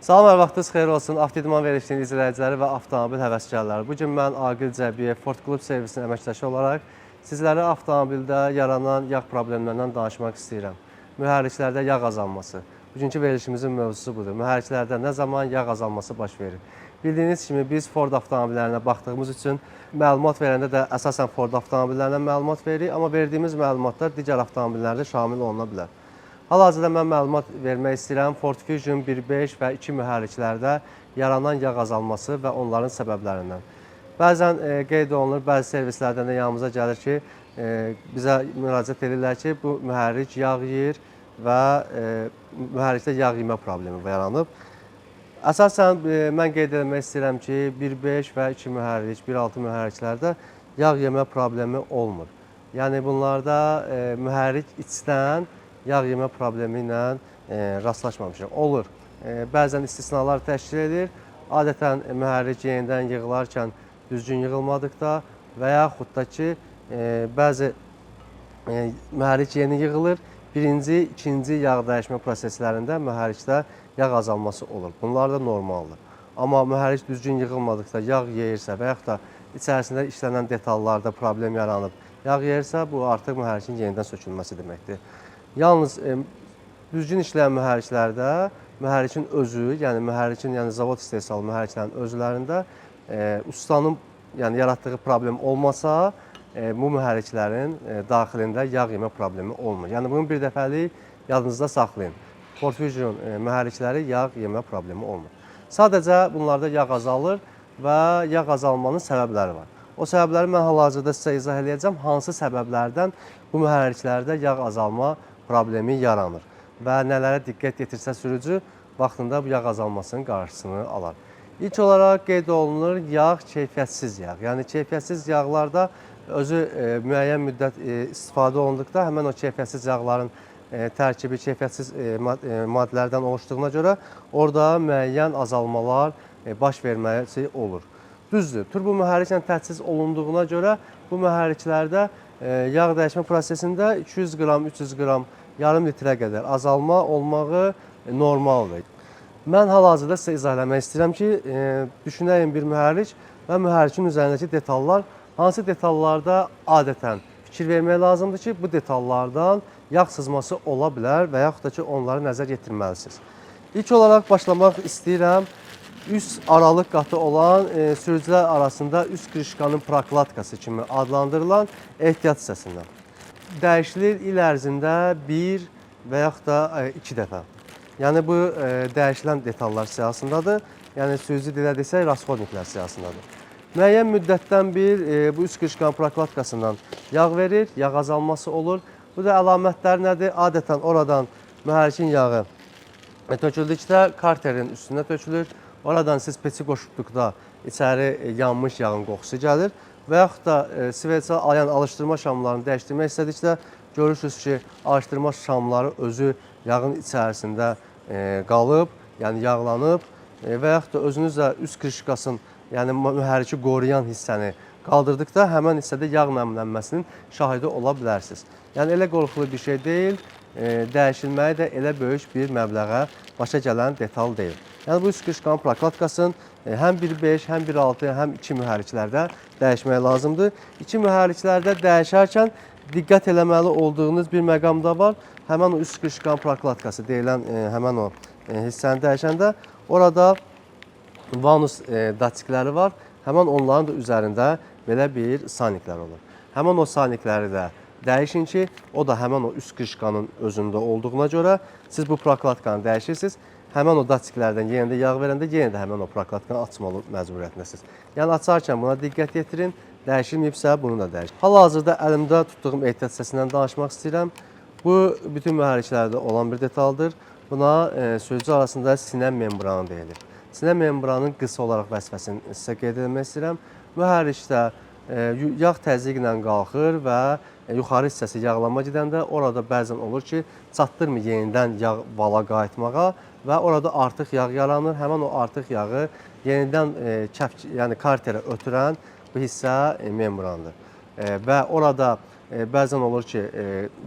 Salam, hər vaxtınız xeyir olsun. Avtoidman verilişinin izləyiciləri və avtomobil həvəskarları. Bugün mən Aqil Cəbiyev, Ford Klub servisinin əməkdaşı olaraq sizlərə avtomobildə yaranan yağ problemlərindən danışmaq istəyirəm. Mühərriklərdə yağ azalması. Bugünkü verilişimizin mövzusu budur. Mühərriklərdə nə zaman yağ azalması baş verir? Bildiyiniz kimi biz Ford avtomobillərinə baxdığımız üçün məlumat verəndə də əsasən Ford avtomobillərinə məlumat veririk, amma verdiyimiz məlumatlar digər avtomobillərdə şamil oluna bilər. Hal-hazırda mən məlumat vermək istəyirəm Ford Fusion 1.5 və 2 mühərriklərdə yaranan yağ azalması və onların səbəblərindən. Bəzən qeyd olunur, bəzi servislərdən də yanımıza gəlir ki, bizə müraciət edirlər ki, bu mühərrik yağ yeyir və mühərrikdə yağ yemə problemi yaranıb. Əsasən mən qeyd etmək istəyirəm ki, 1.5 və 2 mühərrik, 1.6 mühərriklərdə yağ yemə problemi olmur. Yəni bunlarda mühərrik içdən yağ yemə problemi ilə rastlaşmamışıq. Olur. Bəzən istisnalar təşkil edir. Adətən mühərrik yenidən yığılarkən düzgün yığılmadıqda və yaxud da ki, bəzi mühərrik yeni yığılır. Birinci, ikinci yağ dəyişmə proseslərində mühərrikdə yağ azalması olur. Bunlar da normaldır. Amma mühərrik düzgün yığılmadıqda yağ yeyirsə və yaxud da içərisində işlənən detallarda problem yaranıb yağ yeyirsə, bu artıq mühərrikin yenidən sökülməsi deməkdir. Yalnız düzgün işləyən mühərriklərdə mühərrikin özü, yəni zavod istehsalı mühərriklərin özlərində ustanın yaratdığı problem olmasa, bu mühərriklərin daxilində yağ yemə problemi olmur. Yəni bunu bir dəfəlik yadınızda saxlayın. Ford Fusion mühərrikləri yağ yemə problemi olmur. Sadəcə bunlarda yağ azalır və yağ azalmanın səbəbləri var. O səbəbləri mən hal-hazırda sizə izah edəcəm. Hansı səbəblərdən bu mühərriklərdə yağ azalma problemi yaranır və nələrə diqqət yetirsə sürücü vaxtında bu yağ azalmasının qarşısını alar. İlk olaraq qeyd olunur yağ keyfiyyətsiz yağ. Yəni keyfiyyətsiz yağlarda özü müəyyən müddət istifadə olunduqda həmən o keyfiyyətsiz yağların tərkibi keyfiyyətsiz maddələrdən oluşduğuna görə orada müəyyən azalmalar baş verməsi olur. Düzdür, turbo mühərriklə təchiz olunduğuna görə bu mühərriklərdə yağ dəyişmə prosesində 200 qram, 300 qram, yarım litrə qədər azalma olmağı normaldır. Mən hal-hazırda sizə izah eləmək istəyirəm ki, düşünəyin bir mühərrik və mühərrikin üzərindəki detallar, hansı detallarda adətən fikir vermək lazımdır ki, bu detallardan yağ sızması ola bilər və yaxud da ki, onları nəzər yetirməlisiniz. İlk olaraq başlamaq istəyirəm. Üst aralıq qatı olan sürücülər arasında üst krişkanın prokladkası kimi adlandırılan ehtiyat hissəsindən. Dəyişilir il ərzində 1 və yaxud da 2 dəfə. Yəni bu dəyişilən detallar siyahısındadır. Yəni sürücü dilə desək, rasxodniklər siyahısındadır. Müəyyən müddətdən bir bu üst krişkanın prokladkasından yağ verir, yağ azalması olur. Bu da əlamətlər nədir? Adətən oradan mühərrikin yağı töküldükdə karterin üstünə tökülür. Oradan siz peçi qoşduqda içəri yanmış yağın qoxusu gəlir və yaxud da sverçal alışdırma şamlarını dəyişdirmək istədikdə görürsünüz ki, alışdırma şamları özü yağın içərisində qalıb, yəni yağlanıb və yaxud da özünüz də üst krişkasının, yəni mühərriki qoruyan hissəni qaldırdıqda həmən hissədə yağ nəmlənməsinin şahidi ola bilərsiniz. Yəni elə qorxulu bir şey deyil, dəyişilməyi də elə böyük bir məbləğə başa gələn detal deyil. Yəni bu üst krişkanın prokladkasını həm 1.5, həm 1.6, həm 2 mühərriklərdə dəyişmək lazımdır. 2 mühərriklərdə dəyişərkən diqqət eləməli olduğunuz bir məqam da var. Həmən o üst krişkanın prokladkası deyilən həmən o hissəni dəyişəndə orada vanus datikləri var. Həmən onların da üzərində belə bir saniklər olur. Həmən o sanikləri də dəyişin ki, o da həmən o üst krişkanın özündə olduğuna görə siz bu prokladkanı dəyişirsiniz. Həmən o datiklərdən yenə də yağ verəndə yenə də həmən o prokladkanı açmalı məcburiyyətindəsiniz. Yəni açarkən buna diqqət yetirin, dəyişilməyibsə bunu da dəyişin. Hal-hazırda əlimdə tutduğum ehtiyat hissəsindən danışmaq istəyirəm. Bu bütün mühərriklərdə olan bir detaldır. Buna sürücü arasında sinə membranı deyilir. Sinə membranının qısa olaraq vəzifəsini sizə qeyd etmək istəyirəm. Mühərrikdə yağ təzyiqlə qalxır və yuxarı hissəsi yağlanma gedəndə orada bəzən olur ki, çatdırmır yenidən yağ vala qayıtmağa və orada artıq yağ yaranır. Həmən o artıq yağı yenidən yəni karterə ötürən bu hissə membrandır. Və orada bəzən olur ki,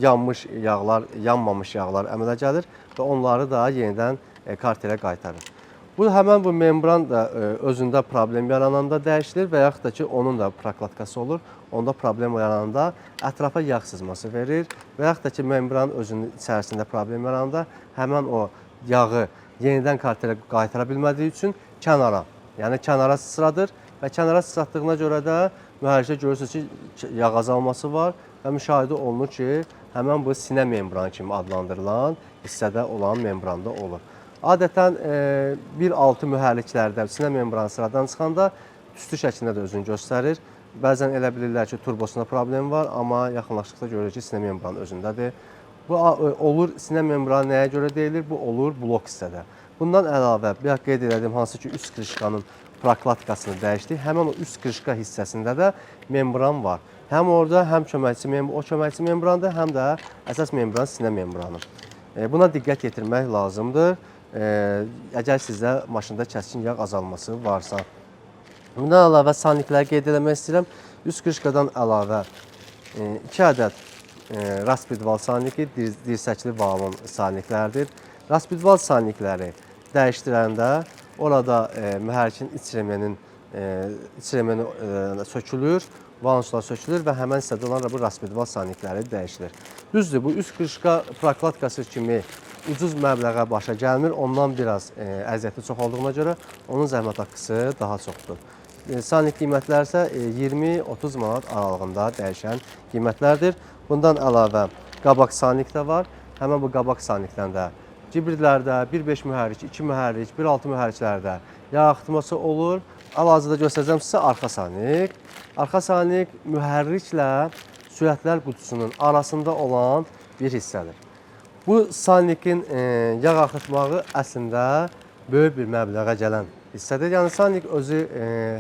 yanmış yağlar, yanmamış yağlar əmələ gəlir və onları da yenidən karterə qaytarır. Bu həmən bu membran da özündə problem yarananda dəyişilir və yaxud da ki, onun da prokladkası olur. Onda problem yarananda ətrafa yağ sızması verir və yaxud da ki, membran özünün içərisində problem yarananda həmən o yağı yenidən karterə qaytara bilmədiyi üçün kənara, yəni kənara sıçradır və kənara sıçratdığına görə də mühərrikdə görürsünüz ki, yağ azalması var və müşahidə olunur ki, həmən bu sinə membranı kimi adlandırılan hissədə olan membranda olur. Adətən 1.6 mühərriklərdə sinə membranı sıradan çıxanda tüstü şəklində də özünü göstərir. Bəzən elə bilirlər ki, turbosunda problem var, amma yaxınlaşdıqda görür ki, sinə membranı özündədir. Bu olur, sinə membranı nəyə görə deyilir? Bu olur blok hissədə. Bundan əlavə, bir qeyd edim, hansı ki, üst krışkanın prokladkasını dəyişdik. Həmən o üst krışka hissəsində də membran var. Həm orada, həm köməkçi membrandır, həm də əsas membran sinə membranı. Buna diqqət yetirmək lazımdır. Əgər sizdə maşında kəskin yağ azalması varsa. Bundan əlavə salnikləri qeyd etmək istəyirəm. Üst krışkadan əlavə 2 ədəd raspidval salniki, dirsəkli valon salniklərdir. Raspidval salnikləri dəyişdirəndə orada mühərrikin iç remeni sökülür, vanslar sökülür və həmən hissədə olan bu raspidval salnikləri dəyişilir. Düzdür, bu üst krışka prokladkası kimi ucuz məbləğə başa gəlmir. Ondan biraz əziyyəti çox olduğuna görə onun zəhmət haqqısı daha çoxdur. Salnik qiymətləri isə 20-30 manat aralığında dəyişən qiymətlərdir. Bundan əlavə qabaq salnik də var. Həmən bu qabaq salnikdən də gibridlərdə 1.5 mühərrik, 2 mühərrik, 1.6 mühərriklərdə yağ axıtması olur. Hal-hazırda göstərəcəm sizə arxa salnik. Arxa salnik mühərriklə sürətlər qutusunun arasında olan bir hissədir. Bu salnikin yağ axıtmağı əslində böyük bir məbləğə gələn hissədir. Yəni salnik özü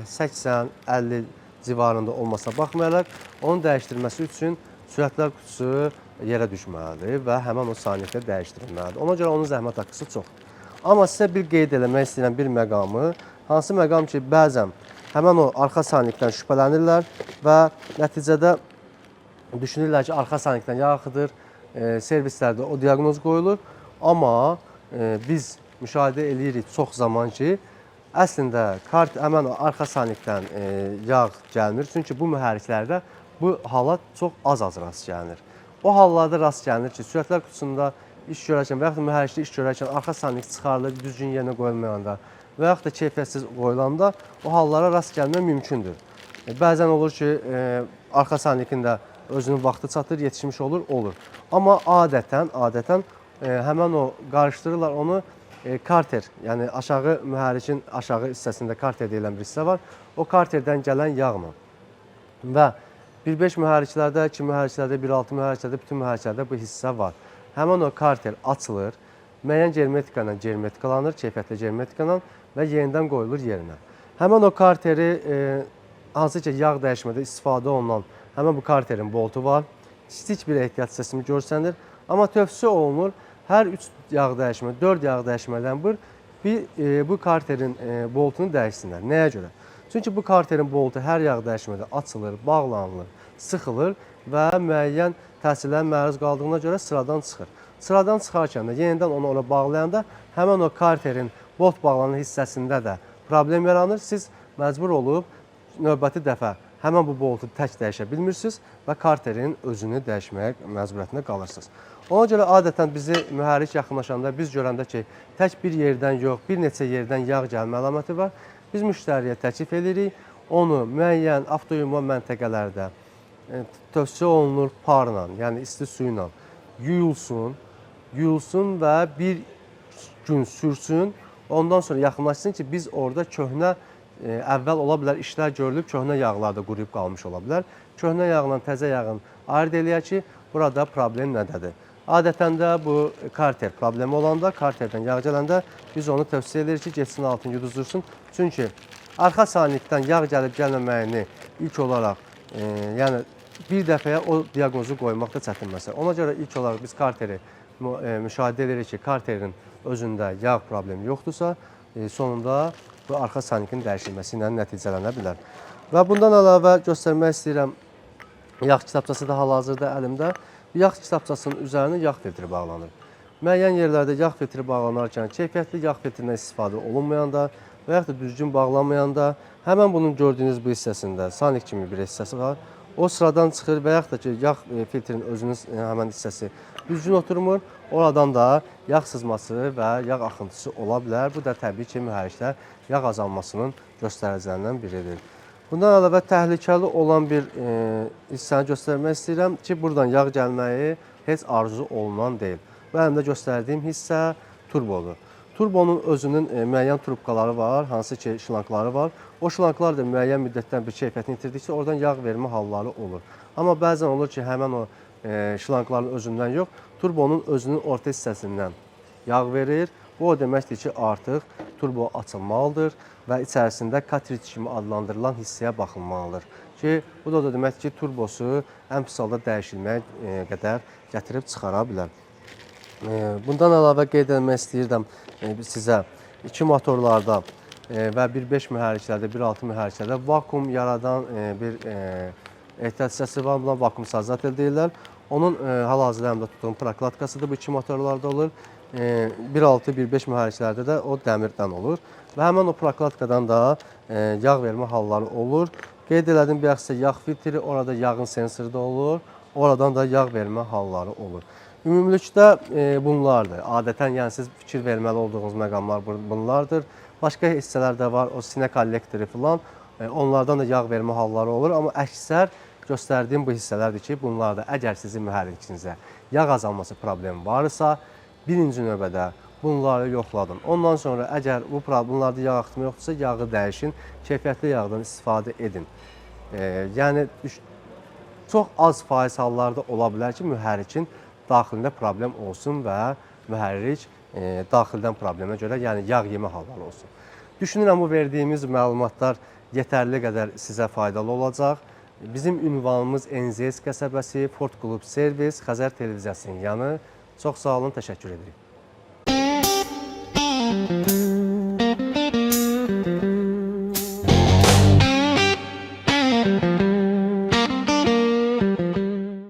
80-50 civarında olmasına baxmayaraq, onun dəyişdirilməsi üçün sürətlər qutusu yerə düşməlidir və həmən o salnikdə dəyişdirilməlidir. Ona görə onun zəhmət haqqısı çoxdur. Amma sizə bir qeyd eləmək istəyirəm bir məqamı. Hansı məqam ki, bəzən həmən o arxa salnikdən şübhələnirlər və nəticədə düşünürlər ki, arxa salnikdən yağ axıdır, servislərdə o diaqnoz qoyulur. Amma biz müşahidə edirik çox zaman ki, əslində həmən o arxa salnikdən yağ gəlmir. Çünki bu mühərriklərdə bu hala çox az rast gəlinir. O hallarda rast gəlinir ki, sürətlər qutusunda iş görərkən və yaxud da mühərrikdə iş görərkən arxa salnik çıxarılır, düzgün yerinə qoyulmayanda və yaxud da keyfiyyətsiz qoyulanda o hallara rast gəlmək mümkündür. Bəzən olur ki, arxa salnikin də özünün vaxtı çatır, yetişmiş olur. Amma adətən həmən o qarışdırırlar onu karter, yəni aşağı mühərrikin aşağı hissəsində karter deyilən bir hissə var. O karterdən gələn yağla və 1.5 mühərriklərdə, 2 mühərriklərdə, 1.6 mühərriklərdə, bütün mühərriklərdə bu hissə var. Həmən o karter açılır, müəyyən germetika ilə germetikalanır, keyfiyyətli germetikalan və yenidən qoyulur yerinə. Həmən o karteri, hansı ki, yağ dəyişmədə istifadə olunan həmən bu karterin boltu var. Kiçik bir ehtiyat hissəsini görsənir, amma tövsiyə olunur, hər 3 yağ dəyişmə, 4 yağ dəyişmədən bu karterin boltunu dəyişsinlər. Nəyə görə? Çünki bu karterin boltu hər yağ dəyişmədə açılır, bağlanılır, sıxılır və müəyyən təsirlərə məruz qaldığına görə sıradan çıxır. Sıradan çıxarkən də yenidən onu ora bağlayanda həmən o karterin bolt bağlanan hissəsində də problem yaranır. Siz məcbur olub növbəti dəfə həmən bu boltu tək dəyişə bilmirsiniz və karterin özünü dəyişməyə məcburiyyətində qalırsınız. Ona görə adətən bizi mühərrik yaxınlaşanda biz görəndə ki, tək bir yerdən yox, bir neçə yerdən yağ gəlmə əlaməti var. Biz müştəriyə təklif edirik, onu müəyyən avtoyunma məntəqələrdə tövsiyə olunur parla, yəni isti su ilə yuyulsun və bir gün sürsün. Ondan sonra yaxınlaşsın ki, biz orada köhnə, əvvəl ola bilər işlər görülüb, köhnə yağlar da quruyub qalmış ola bilər. Köhnə yağla təzə yağın ayırt eləyək ki, burada problem nədədir. Adətən də bu karter problemi olanda, karterdən yağ gələndə biz onu tövsiyə edirik ki, geçsin altını yuduzdursun. Çünki arxa salnikdən yağ gəlib gəlməməyini ilk olaraq, yəni bir dəfəyə o diaqnozu qoymaq da çətin məsələ. Ona görə ilk olaraq biz karteri müşahidə edirik ki, karterin özündə yağ problemi yoxdursa, sonunda bu arxa salnikin dəyişilməsi ilə nəticələnə bilər. Və bundan əlavə göstərmək istəyirəm, yağ kitabçası da hal-hazırda əlimdə. Yağ kitabçasının üzərinə yağ filtri bağlanır. Müəyyən yerlərdə yağ filtri bağlanarkən keyfiyyətli yağ filtrindən istifadə olunmayanda və yaxud da düzgün bağlanmayanda həmin bunun gördüyünüz bu hissəsində sanik kimi bir hissəsi var. O sıradan çıxır və yaxud da ki, yağ filtrinin özünün həmin hissəsi düzgün oturmur. Oradan da yağ sızması və yağ axıntısı ola bilər. Bu da təbii ki, mühərrikdə yağ azalmasının göstəricilərindən biridir. Bundan əlavə təhlükəli olan bir hissəni göstərmək istəyirəm ki, buradan yağ gəlməyi heç arzu olunan deyil. Bu əlimdə göstərdiyim hissə turbodur. Turbonun özünün müəyyən trubkaları var, hansı ki şlankları var. O şlanklar da müəyyən müddətdən bir keyfiyyətini itirdikcə oradan yağ vermə halları olur. Amma bəzən olur ki, həmən o şlankların özündən yox, turbonun özünün orta hissəsindən yağ verir. Bu o deməkdir ki, artıq turbo açılmalıdır və içərisində kartridж kimi adlandırılan hissəyə baxılmalıdır. Ki, bu da deməkdir ki, turbosu ən pis halda dəyişilməyə qədər gətirib çıxara bilər. Bundan əlavə qeyd etmək istəyirəm sizə 2 motorlarda və 1.5 mühərriklərdə, 1.6 mühərriklərdə vakuum yaradan bir ehtiyat hissəsi var. Buna vakuum sazzatel deyirlər. Onun hal-hazırda əlimdə tutduğum prokladkasıdır. Bu 2 motorlarda olur. 1.6, 1.5 mühərriklərdə də o dəmirdən olur. Və həmən o prokladkadan da yağ vermə halları olur. Qeyd elədim, bir yaxşı yağ filtri, orada yağın sensoru da olur. Oradan da yağ vermə halları olur. Ümumilikdə bunlardır. Adətən, yəni siz fikir verməli olduğunuz məqamlar bunlardır. Başqa hissələr də var, o sinə kollektoru filan, onlardan da yağ vermə halları olur. Amma əksər göstərdiyim bu hissələrdir ki, bunlarda əgər sizin mühərrikinizdə yağ azalması problemi varsa, birinci növbədə bunları yoxladın. Ondan sonra əgər bunlarda yağ axımı yoxdursa, yağı dəyişin, keyfiyyətli yağdan istifadə edin. Yəni, çox az faiz hallarda ola bilər ki, mühərrikin daxilində problem olsun və mühərrik daxildən problemə görə, yəni yağ yemə halları olsun. Düşünürəm, bu verdiyimiz məlumatlar yetərli qədər sizə faydalı olacaq. Bizim ünvanımız NZS qəsəbəsi, Ford Club Servis, Xəzər televiziyasının yanı. Çox sağ olun, təşəkkür edirik.